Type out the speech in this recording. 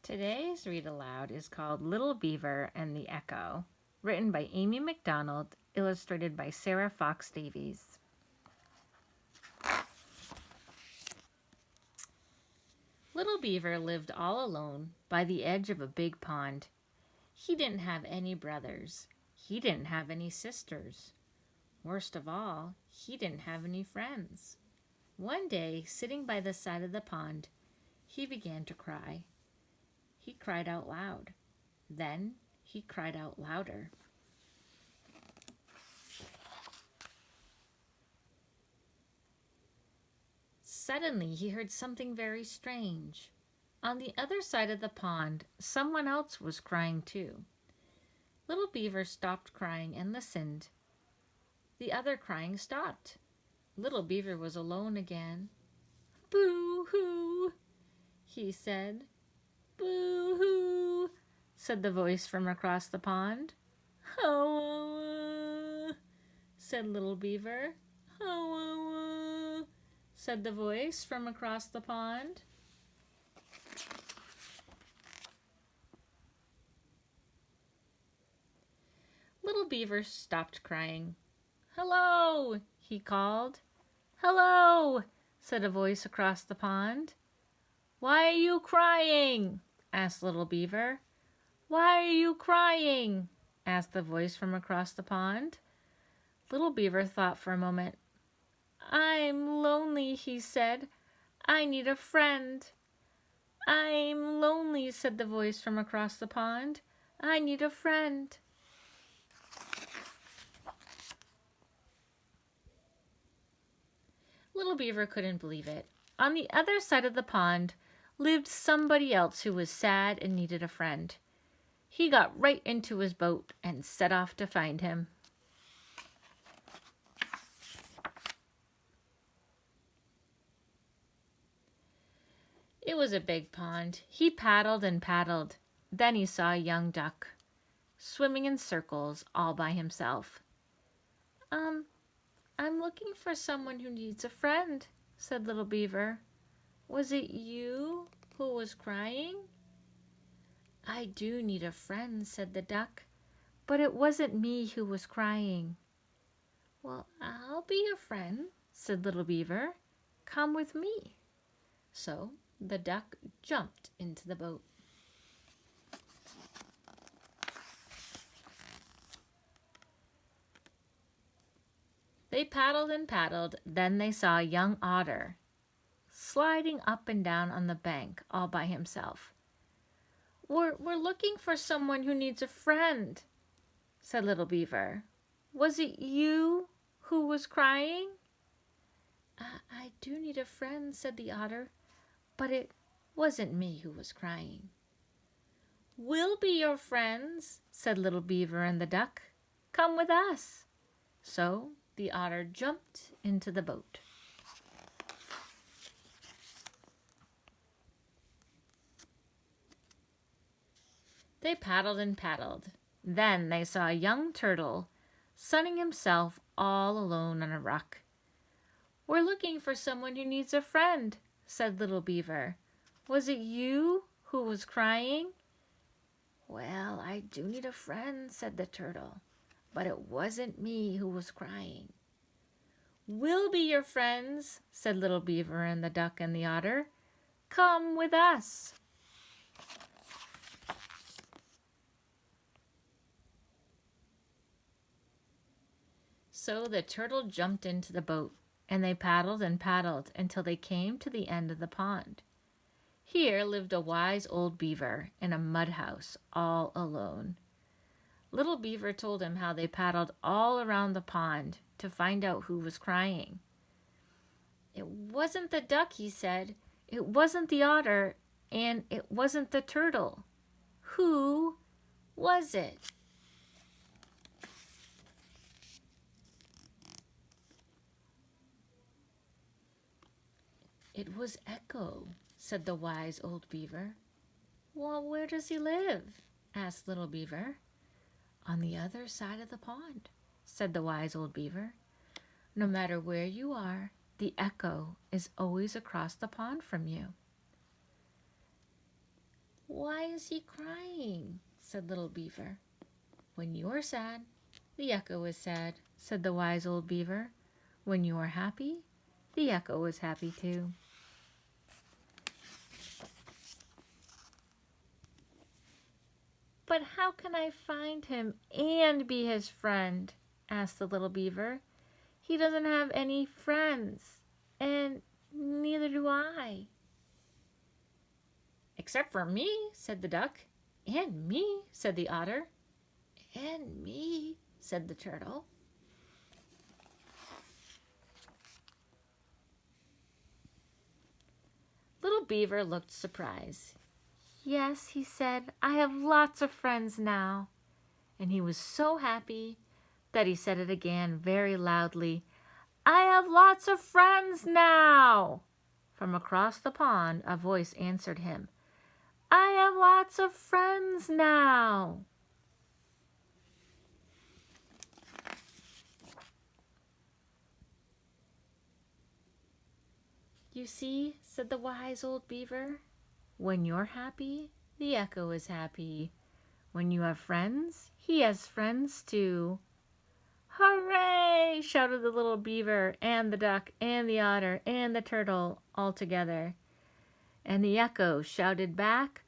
Today's read aloud is called Little Beaver and the Echo, written by Amy McDonald, illustrated by Sarah Fox Davies. Little Beaver lived all alone by the edge of a big pond. He didn't have any brothers. He didn't have any sisters. Worst of all, he didn't have any friends. One day, sitting by the side of the pond, he began to cry. He cried out loud. Then he cried out louder. Suddenly he heard something very strange. On the other side of the pond, someone else was crying too. Little Beaver stopped crying and listened. The other crying stopped. Little Beaver was alone again. "Boo-hoo," he said. "Boo-hoo," said the voice from across the pond. "Ho-oh-oh," said Little Beaver. "Ho-oh-oh," said the voice from across the pond. Little Beaver stopped crying. "Hello," he called. "Hello," said a voice across the pond. "Why are you crying?" asked Little Beaver. "Why are you crying?" asked the voice from across the pond. Little Beaver thought for a moment. "I'm lonely," he said. "I need a friend." "I'm lonely," said the voice from across the pond. "I need a friend." Little Beaver couldn't believe it. On the other side of the pond lived somebody else who was sad and needed a friend. He got right into his boat and set off to find him. It was a big pond. He paddled and paddled. Then he saw a young duck swimming in circles all by himself. I'm looking for someone who needs a friend," said Little Beaver. "Was it you who was crying?" "I do need a friend," said the duck, "but it wasn't me who was crying." "Well, I'll be your friend," said Little Beaver. "Come with me." So the duck jumped into the boat. They paddled and paddled. Then they saw a young otter sliding up and down on the bank all by himself. We're looking for someone who needs a friend," said Little Beaver. "Was it you who was crying?" I do need a friend," said the otter, "but it wasn't me who was crying." "We'll be your friends," said Little Beaver and the duck. "Come with us." So the otter jumped into the boat. They paddled and paddled. Then they saw a young turtle sunning himself all alone on a rock. "We're looking for someone who needs a friend," said Little Beaver. "Was it you who was crying?" "Well, I do need a friend," said the turtle, "but it wasn't me who was crying." "We'll be your friends," said Little Beaver and the duck and the otter. "Come with us." So the turtle jumped into the boat, and they paddled and paddled until they came to the end of the pond. Here lived a wise old beaver in a mud house all alone. Little Beaver told him how they paddled all around the pond to find out who was crying. "It wasn't the duck," he said. "It wasn't the otter, and it wasn't the turtle. Who was it?" "It was Echo," said the wise old beaver. "Well, where does he live?" asked Little Beaver. "On the other side of the pond," said the wise old beaver. "No matter where you are, the echo is always across the pond from you." "Why is he crying?" said little Beaver. "When you are sad, the echo is sad," said the wise old Beaver. "When you are happy, the echo is happy too." "But how can I find him and be his friend?" asked the little Beaver. "He doesn't have any friends, and neither do I." "Except for me," said the duck. "And me," said the otter. "And me," said the turtle. Little Beaver looked surprised. "Yes," he said, "I have lots of friends now." And he was so happy that he said it again very loudly. "I have lots of friends now." From across the pond a voice answered him. "I have lots of friends now." "You see," said the wise old Beaver, "when you're happy, the echo is happy. When you have friends, he has friends too." "Hooray!" shouted the little Beaver and the duck and the otter and the turtle all together. And the echo shouted back,